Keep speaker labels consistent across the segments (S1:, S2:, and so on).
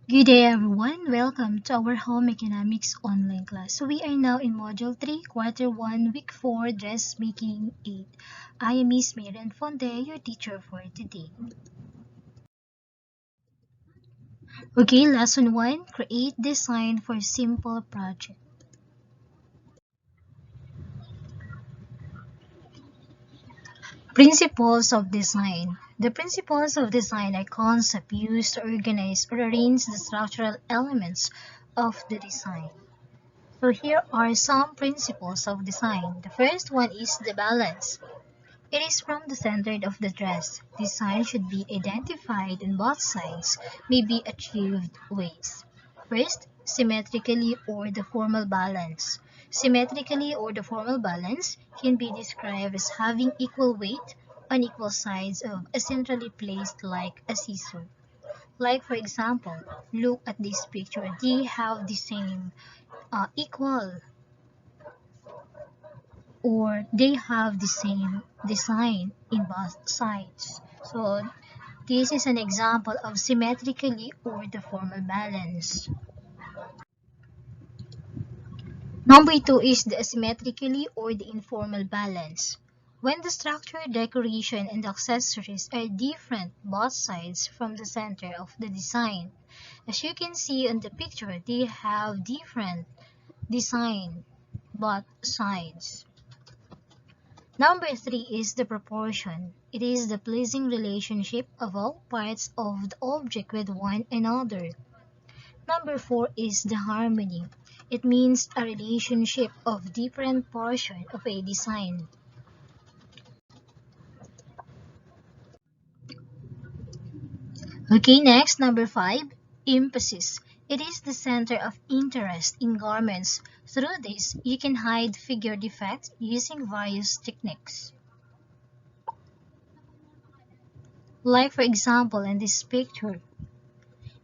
S1: Good day everyone, welcome to our home economics online class. So we are now in module 3, quarter 1, week 4, dressmaking 8. I am Miss Miriam Fonde, your teacher for today. Okay, lesson 1, create design for simple project. Principles of design. The principles of design are concepts used to organize or arrange the structural elements of the design. So here are some principles of design. The first one is the balance. It is from the center of the dress. Design should be identified on both sides, may be achieved ways. First, symmetrically or the formal balance. Symmetrically or the formal balance can be described as having equal weight on equal sides of a centrally placed like a seesaw. Like for example, look at this picture. They have the same equal or they have the same design in both sides. So this is an example of symmetrically or the formal balance. Number 2 is the asymmetrically or the informal balance. When the structure, decoration, and accessories are different both sides from the center of the design. As you can see on the picture, they have different design both sides. Number 3 is the proportion. It is the pleasing relationship of all parts of the object with one another. Number 4 is the harmony. It means a relationship of different portions of a design. Okay, next, number 5, emphasis. It is the center of interest in garments. Through this, you can hide figure defects using various techniques. Like for example in this picture,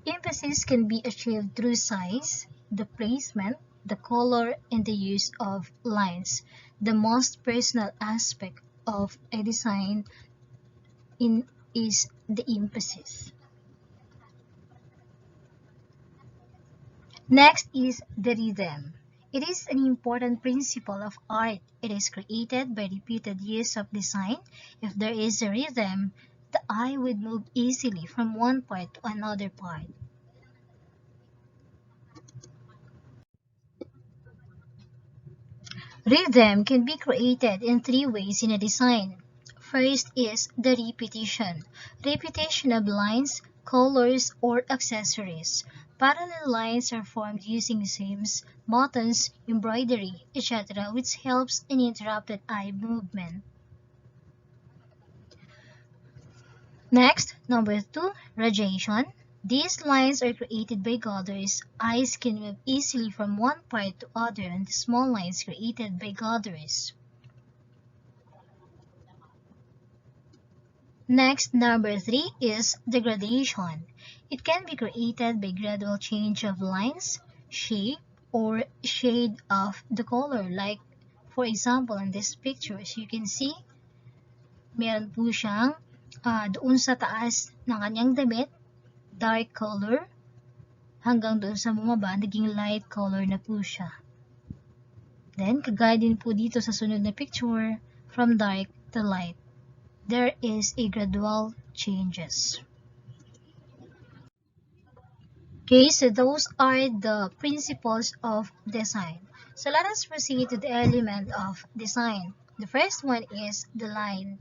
S1: emphasis can be achieved through size, the placement, the color, and the use of lines. The most personal aspect of a design is the emphasis. Next is the rhythm. It is an important principle of art. It is created by repeated use of design. If there is a rhythm, the eye would move easily from one part to another part. Rhythm can be created in three ways in a design. First is the repetition. Repetition of lines, colors, or accessories. Parallel lines are formed using seams, buttons, embroidery, etc., which helps uninterrupted eye movement. Next, number 2, radiation. These lines are created by gathers. Eyes can move easily from one part to other and the small lines created by gathers. Next, number 3 is degradation. It can be created by gradual change of lines, shape, or shade of the color. Like, for example, in this picture, as you can see, meron po siyang doon sa taas ng kanyang damit, dark color, hanggang doon sa bumaba, naging light color na po siya. Then, kagaya din po dito sa sunod na picture, from dark to light. There is a gradual changes. Okay, so those are the principles of design. So let us proceed to the element of design. The first one is the line.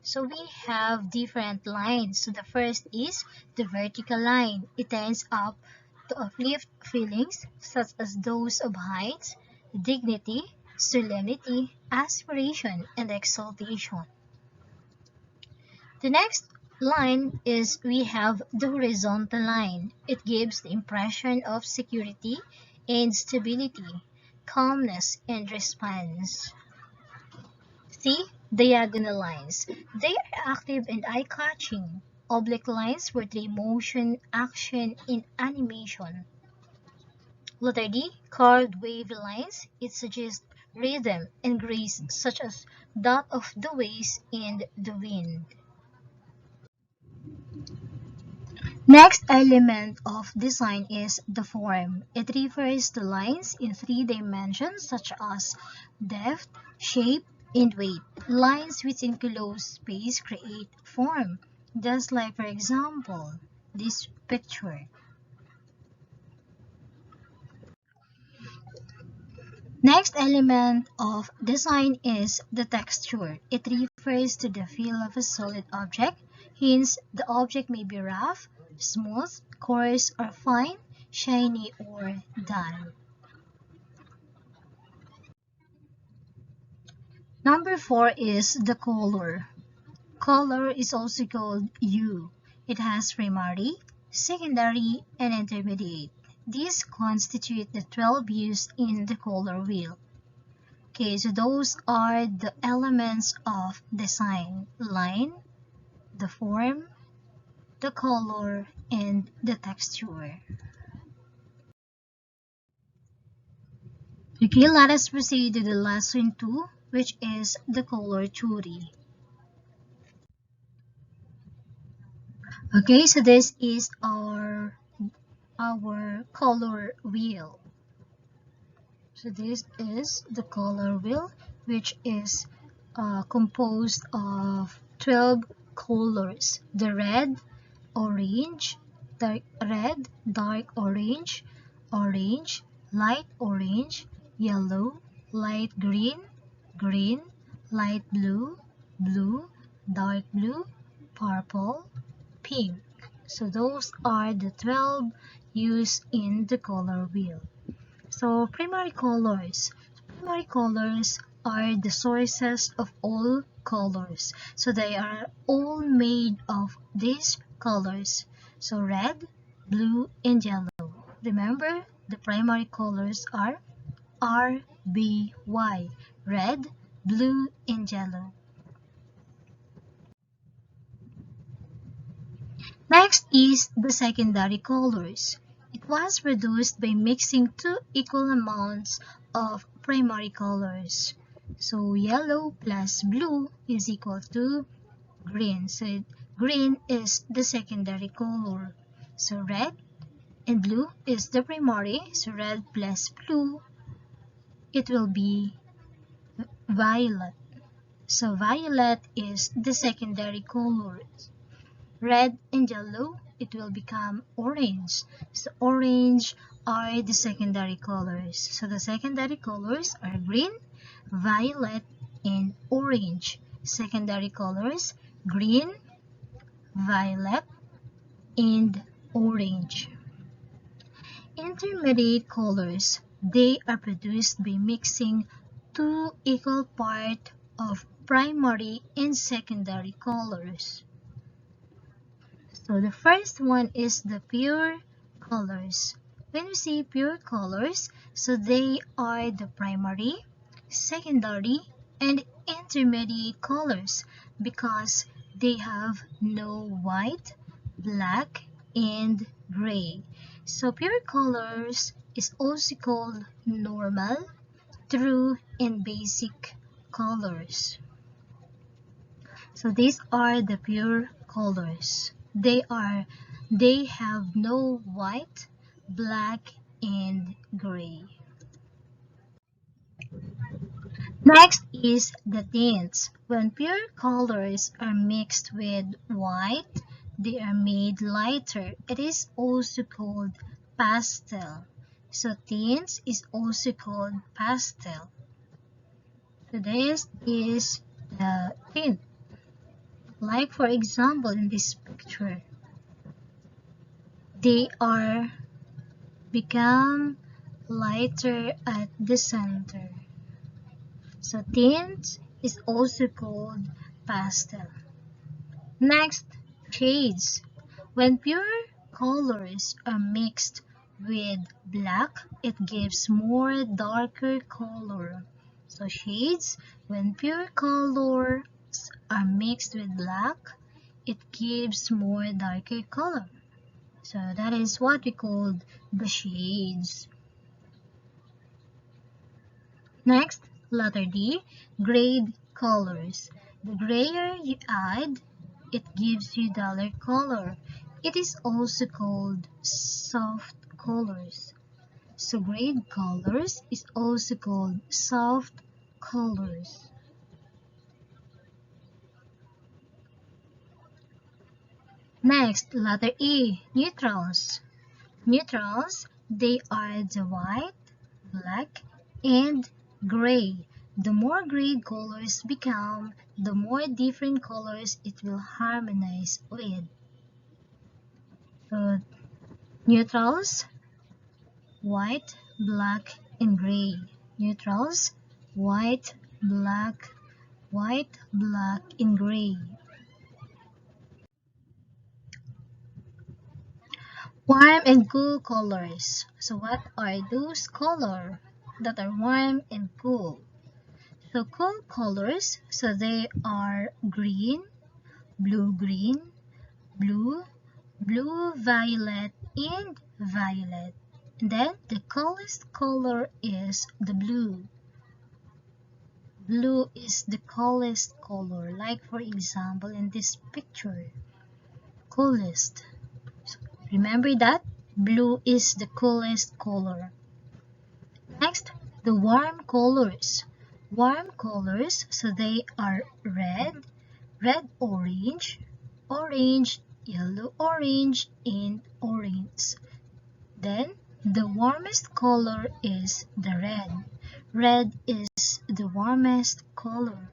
S1: So we have different lines. So the first is the vertical line. It tends up to uplift feelings such as those of height, dignity, solemnity, aspiration, and exaltation. The next line is we have the horizontal line. It gives the impression of security and stability, calmness, and response. See, diagonal lines. They are active and eye-catching. Oblique lines portray motion, action, and animation. Letter D, curved wavy lines. It suggests rhythm and grace such as that of the waves and the wind. Next element of design is the form. It refers to lines in three dimensions such as depth, shape, and weight. Lines which enclose space create form, just like for example, this picture. Next element of design is the texture. It refers to the feel of a solid object. Hence, the object may be rough, smooth, coarse, or fine, shiny, or dull. Number 4 is the color. Color is also called hue. It has primary, secondary, and intermediate. These constitute the 12 hues in the color wheel. Okay, so those are the elements of design: line, the form, the color, and the texture. Okay, let us proceed to the lesson 2, which is the color theory. Okay, so this is our color wheel. So this is the color wheel, which is composed of 12 colors: the red, orange, dark orange, orange, light orange, yellow, light green, green, light blue, blue, dark blue, purple, pink. So those are the 12 used in the color wheel. So primary colors. Primary colors are the sources of all colors. So they are all made of these colors. So red, blue, and yellow. Remember, the primary colors are R, B, Y. Red, blue, and yellow. Next is the secondary colors. It was produced by mixing two equal amounts of primary colors. So yellow plus blue is equal to green. So green is the secondary color. So red and blue is the primary. So red plus blue, it will be violet. So violet is the secondary color. Red and yellow, it will become orange. So orange are the secondary colors. So the secondary colors are green, violet, and orange. Secondary colors: green, violet, and orange. Intermediate colors, they are produced by mixing two equal parts of primary and secondary colors. So the first one is the pure colors. When we say pure colors, so they are the primary, secondary, and intermediate colors because they have no white, black, and gray. So pure colors is also called normal, true, and basic colors. So these are the pure colors. They have no white, black, and gray. Next is the tints. When pure colors are mixed with white, they are made lighter. It is also called pastel. So tints is also called pastel. So this is the tint. Like for example in this picture, they are become lighter at the center. So tint is also called pastel. Next, shades. When pure colors are mixed with black, it gives more darker color. So shades, when pure colors are mixed with black, it gives more darker color. So that is what we call the shades. Next, letter D, grade colors. The grayer you add, it gives you duller color. It is also called soft colors. So grade colors is also called soft colors. Next, letter E, neutrals. Neutrals, they are the white, black, and gray. The more gray colors become, the more different colors it will harmonize with. So, neutrals, white, black, and gray. Neutrals, white, black, and gray. Warm and cool colors. So what are those colors that are warm and cool? So cool colors, so they are green, blue-green, blue, blue-violet, and violet. And then the coolest color is the blue. Blue is the coolest color, like for example in this picture. Coolest. So remember that? Blue is the coolest color. Next, the warm colors. Warm colors, so they are red, red-orange, orange, yellow-orange, and orange. Then, the warmest color is the red. Red is the warmest color.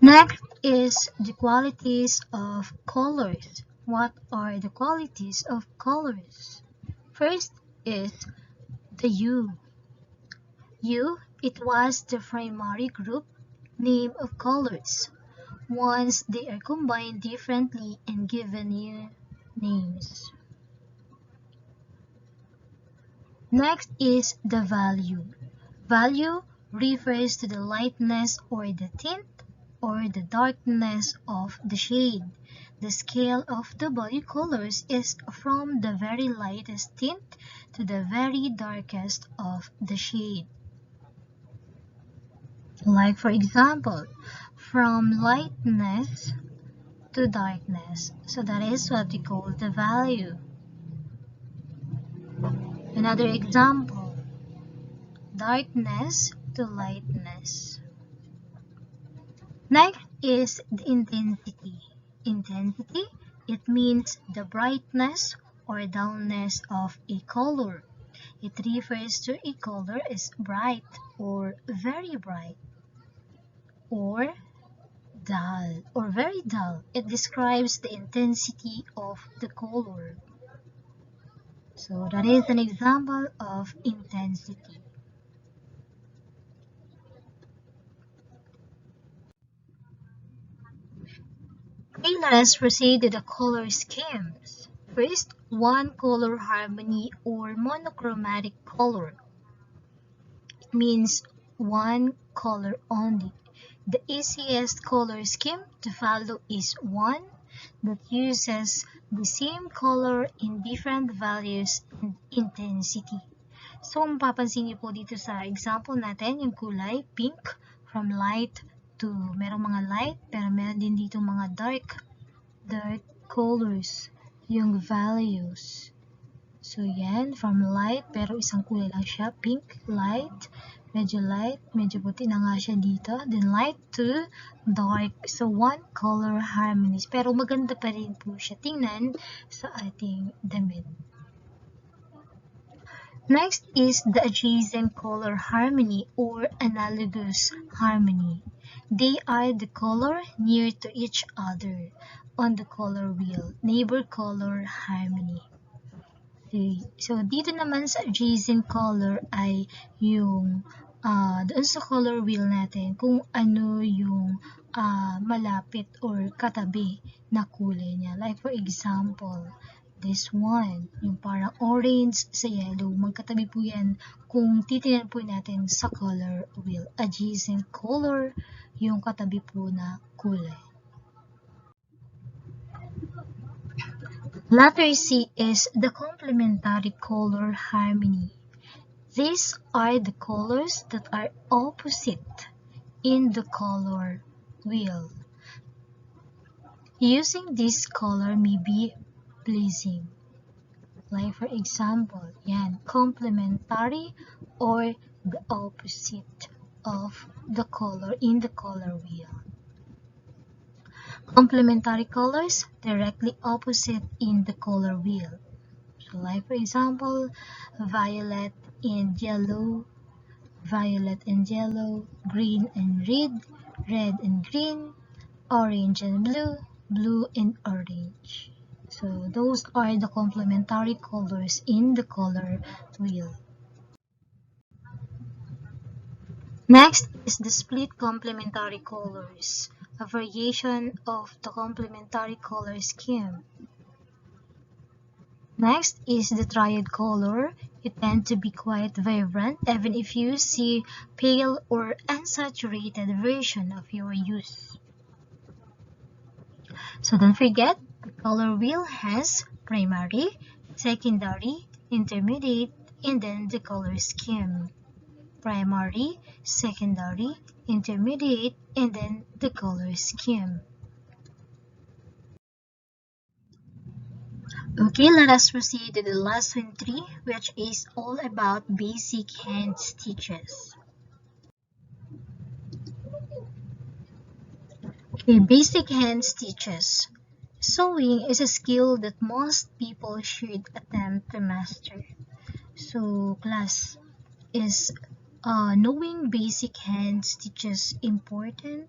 S1: Next is the qualities of colors. What are the qualities of colors? First is the hue. Hue, it was the primary group name of colors. Once they are combined differently and given new names. Next is the value. Value refers to the lightness or the tint or the darkness of the shade. The scale of the body colors is from the very lightest tint to the very darkest of the shade. Like for example, from lightness to darkness. So that is what we call the value. Another example, darkness to lightness. Next is the intensity. Intensity, it means the brightness or dullness of a color. It refers to a color as bright or very bright or dull or very dull. It describes the intensity of the color. So that is an example of intensity. Okay, let us proceed to the color schemes. First, one color harmony or monochromatic color. It means one color only. The easiest color scheme to follow is one that uses the same color in different values and intensity. So, mapapansin niyo po dito sa example natin, yung kulay pink from light to merong mga light, pero meron din dito mga dark colors, yung values. So, yan, from light, pero isang kulay lang siya, pink, light, medyo puti na nga siya dito. Then, light to dark. So, one color harmonies. Pero maganda pa rin po siya tingnan sa ating damit. Next is the adjacent color harmony or analogous harmony. They are the color near to each other on the color wheel. Neighbor color harmony. Okay. So, dito naman sa adjacent color ay yung doon sa color wheel natin kung ano yung malapit or katabi na kulay niya. Like for example, this one, yung parang orange sa yellow, magkatabi po yan kung titingnan po natin sa color wheel. Adjacent color, yung katabi po na kulay. Letter C is the complementary color harmony. These are the colors that are opposite in the color wheel. Using this color may be pleasing. Like for example, yan, complementary or the opposite of the color in the color wheel. Complementary colors directly opposite in the color wheel. So like for example, violet and yellow, violet and yellow, green and red and green, orange and blue, blue and orange. So those are the complementary colors in the color wheel. Next is the split complementary colors, a variation of the complementary color scheme. Next is the triad color. It tends to be quite vibrant even if you see pale or unsaturated version of your use. So don't forget, the color wheel has primary, secondary, intermediate, and then the color scheme. Primary, secondary, intermediate, and then the color scheme. Okay, let us proceed to the lesson 3, which is all about basic hand stitches. Okay, basic hand stitches. Sewing is a skill that most people should attempt to master. So, class, is knowing basic hand stitches important?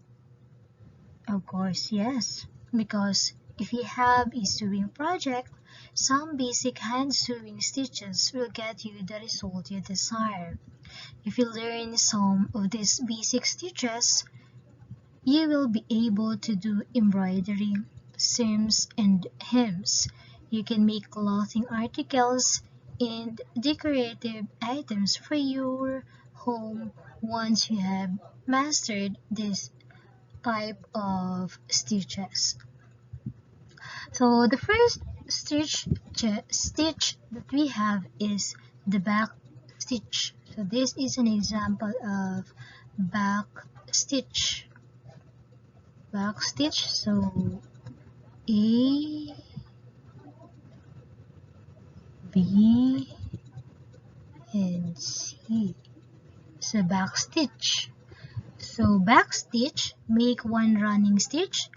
S1: Of course, yes. Because if you have a sewing project, some basic hand sewing stitches will get you the result you desire. If you learn some of these basic stitches, you will be able to do embroidery, seams, and hems. You can make clothing articles and decorative items for your home once you have mastered this type of stitches. So the first stitch that we have is the back stitch. So this is an example of back stitch. Back stitch. So A, B, and C. So back stitch. So back stitch, make one running stitch,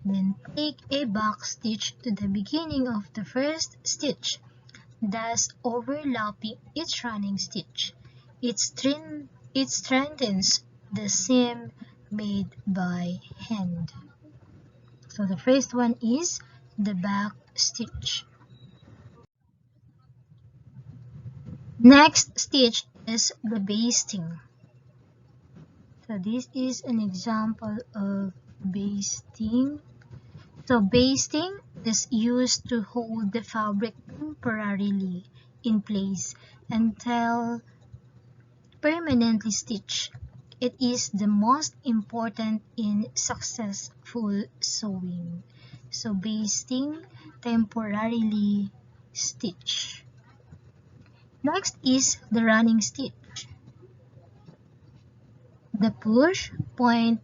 S1: then take a back stitch to the beginning of the first stitch, thus overlapping each running stitch. It strengthens the seam made by hand. So the first one is the back stitch. Next stitch is the basting. So this is an example of basting. So basting is used to hold the fabric temporarily in place until permanently stitched. It is the most important in successful sewing. So basting, temporarily stitch. Next is the running stitch. The push point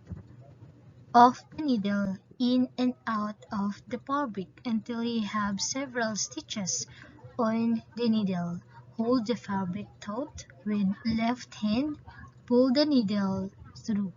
S1: of the needle in and out of the fabric until you have several stitches on the needle. Hold the fabric taut with left hand, pull the needle through.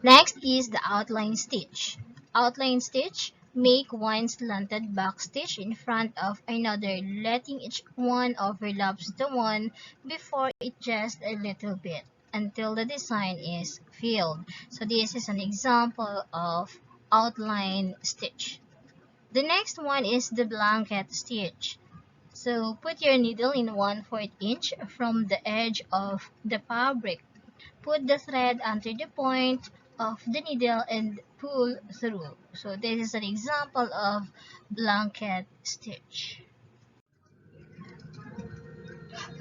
S1: Next is the outline stitch. Outline stitch, make one slanted back stitch in front of another, letting each one overlaps the one before it just a little bit until the design is filled. So this is an example of outline stitch. The next one is the blanket stitch. So put your needle in 1/4 inch from the edge of the fabric. Put the thread under the point of the needle and pull through. So this is an example of blanket stitch.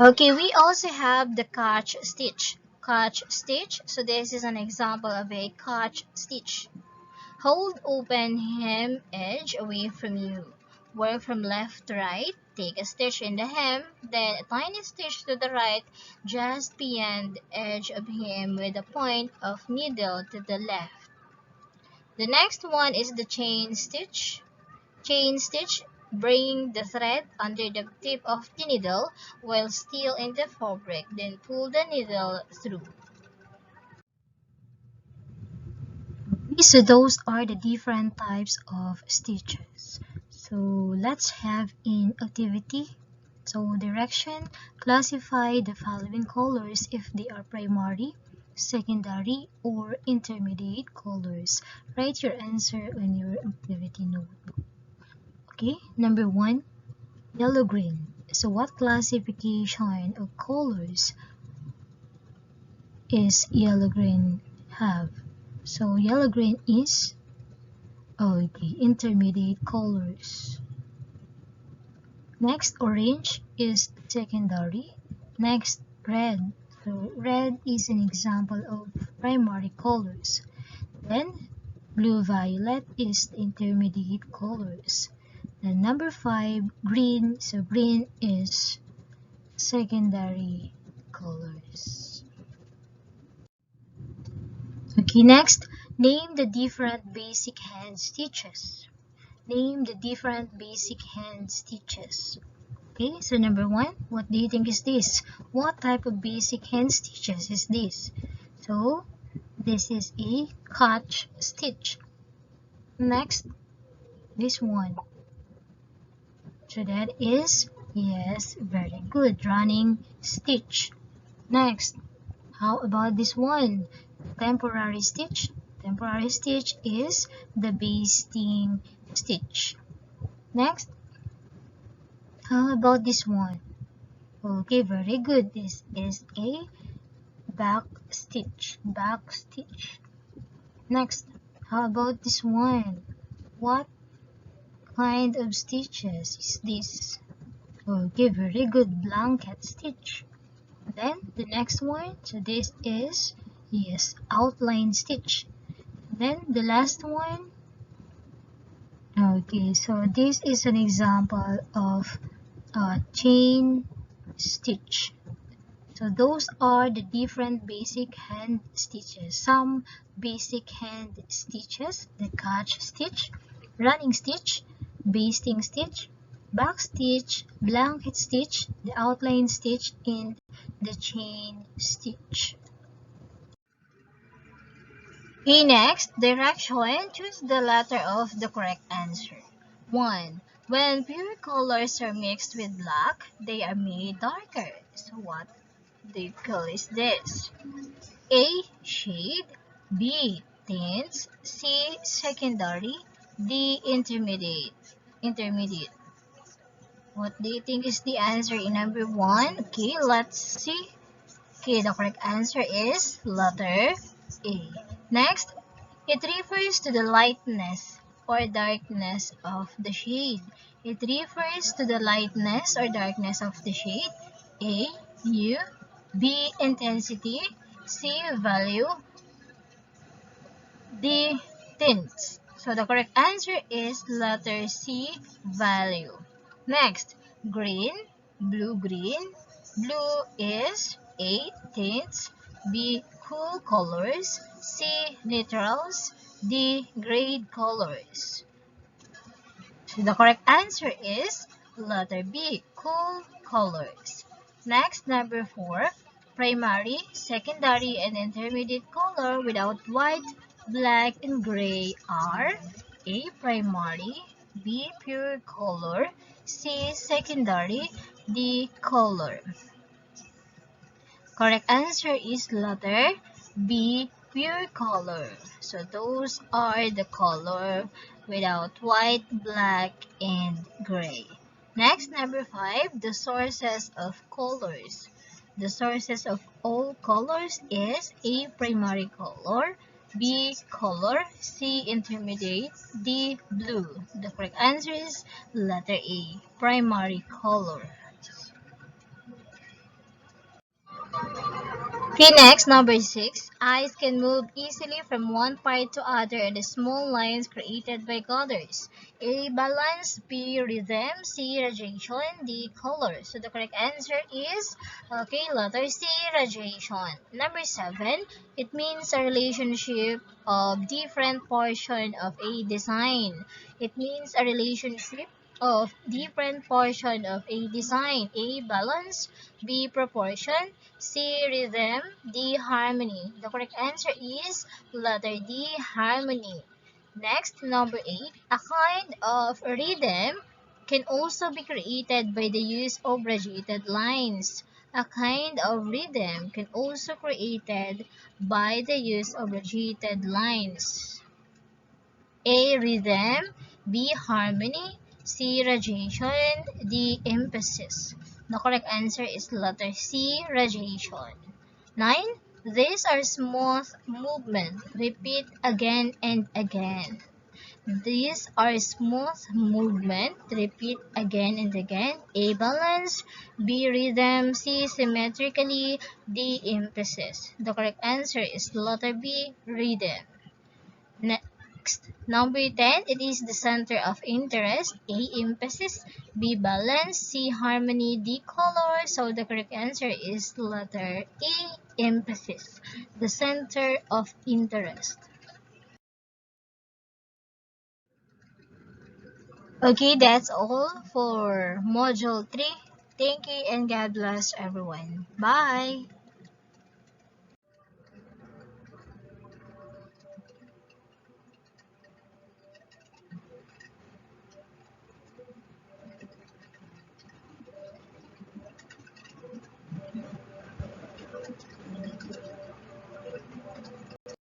S1: Okay, we also have the catch stitch. Catch stitch. So this is an example of a catch stitch. Hold open hem edge away from you. Work from left to right. take a stitch in the hem, then a tiny stitch to the right just beyond the edge of hem with a point of needle to the left. The next one is the chain stitch. Chain stitch, bring the thread under the tip of the needle while still in the fabric, then pull the needle through. So those are the different types of stitches. So let's have in activity. So direction, classify the following colors if they are primary, secondary, or intermediate colors. Write your answer on your activity notebook. Okay, number 1, yellow-green. So what classification of colors is yellow-green have? So yellow-green is okay, intermediate colors. Next, orange is secondary. Next, red. So red is an example of primary colors. Then blue-violet is the intermediate colors. Then number 5, green. So green is secondary colors. Okay, next, name the different basic hand stitches. Name the different basic hand stitches. Okay, so number 1, what do you think is this? What type of basic hand stitches is this? So, this is a catch stitch. Next, this one. So that is, yes, very good, running stitch. Next, how about this one? Temporary stitch. Temporary stitch is the basting stitch. Next, how about this one? Okay, very good. This is a back stitch. Back stitch. Next, how about this one? What kind of stitches is this? Okay, very good. Blanket stitch. Then the next one, so this is, yes, outline stitch. Then the last one, okay, so this is an example of chain stitch. So those are the different basic hand stitches. Some basic hand stitches: the catch stitch, running stitch, basting stitch, back stitch, blanket stitch, the outline stitch, and the chain stitch. Okay, next, direction. Choose the letter of the correct answer. 1. When pure colors are mixed with black, they are made darker. So what the color is this? A. Shade. B. Tints. C. Secondary. D. Intermediate. What do you think is the answer in number 1? Okay, let's see. Okay, the correct answer is letter A. Next, it refers to the lightness or darkness of the shade. It refers to the lightness or darkness of the shade. A. Hue. B. Intensity. C. Value. D. Tints. So the correct answer is letter C. Value. Next, green. Blue-green. Blue is A. Tints. B. Cool colors. C. Neutrals. D. Grade colors. So the correct answer is letter B. Cool colors. Next, number 4. Primary, secondary, and intermediate color without white, black, and gray are A. Primary. B. Pure color. C. Secondary. D. Color. Correct answer is letter B. Pure color. So those are the color without white, black, and gray. Next, number 5, the sources of colors. The sources of all colors is A. Primary color. B. Color. C. Intermediate. D. Blue. The correct answer is letter A. Primary color. Okay, next, number 6. Eyes can move easily from one part to other in the small lines created by colors. A, balance. B, rhythm. C, radiation. D, color. So the correct answer is, okay, letter C, radiation. Number 7. It means a relationship of different portion of a design. It means a relationship of different portion of a design. A, balance. B, proportion. C, rhythm. D, harmony. The correct answer is letter D, harmony. Next, number 8. A kind of rhythm can also be created by the use of radiated lines. A kind of rhythm can also created by the use of radiated lines. A, rhythm. B, harmony. C, radiation. D, emphasis. The correct answer is letter C, radiation. 9. These are smooth movement. Repeat again and again. These are smooth movement. Repeat again and again. A, balance. B, rhythm. C, symmetrically. D, emphasis. The correct answer is letter B, rhythm. Next, number 10, it is the center of interest. A, emphasis. B, balance. C, harmony. D, color. So the correct answer is letter A, emphasis. The center of interest. Okay, that's all for Module 3. Thank you and God bless everyone. Bye!